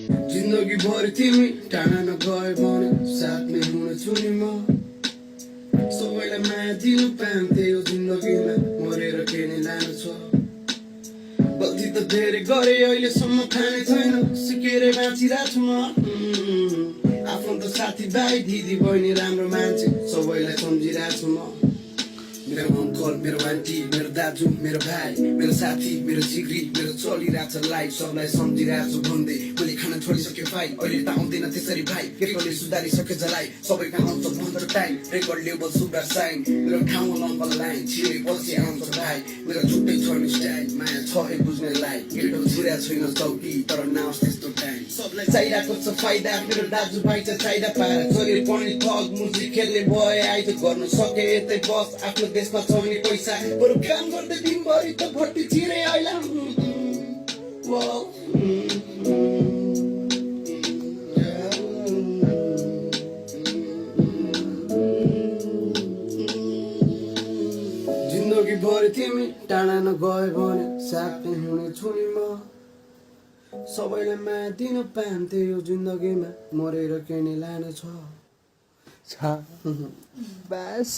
जिन्दगी भर तिमी टाढा नगए भने साथमै हुनेछु नि म सबैलाई माया दिनु पाउँथे यो जिन्दगीमा मरेर के नै लानु छ गल्ती त धेरै गरे अहिलेसम्म थाहा छैन सिकेर बाँचिरहेको छु म आफन्त साथीभाइ दिदी बहिनी राम्रो मान्छे सबैलाई सम्झिरहेको छु म मेरो अङ्कल मेरो आन्टी मेरो दाजु मेरो भाइ मेरो साथी मेरो जिग्री मेरो चलिरहेछ लाइफ सबलाई सम्झिरहेको छु भन्दै मैले खाना छोडिसके भाइ अहिले त आउँदैन त्यसरी भाइ केटोले सुधारिसके जलाई सबैका आउँछ भन्दर टाइम रेकर्ड लेबल सुधार साइन मेरो ठाउँ नम्बर लाइन छिरे पछि आउँछ भाइ मेरो छुट्टै छ नि स्टाइल माया छ है बुझ्नेलाई केटो छिरा छैन चौकी तर नआओस् त्यस्तो टाइम सबलाई चाहिरहेको छ फाइदा मेरो दाजु भाइ चाहिँ चाहिदा पाएर शरीर पढ्ने थग मुजिक खेल्ने भए आइज गर्नु सके यतै बस आफ्नो देशमा छ नि पैसा बरु काम गर्दै दिनभरि त भट्टी चिरे आइला जिन्दगी भरि तिमी टाढा नगए भने साथमै हुनेछु नि म सबैलाई माया दिन पाउँथे यो जिन्दगीमा मरेर के नै लाने छ बस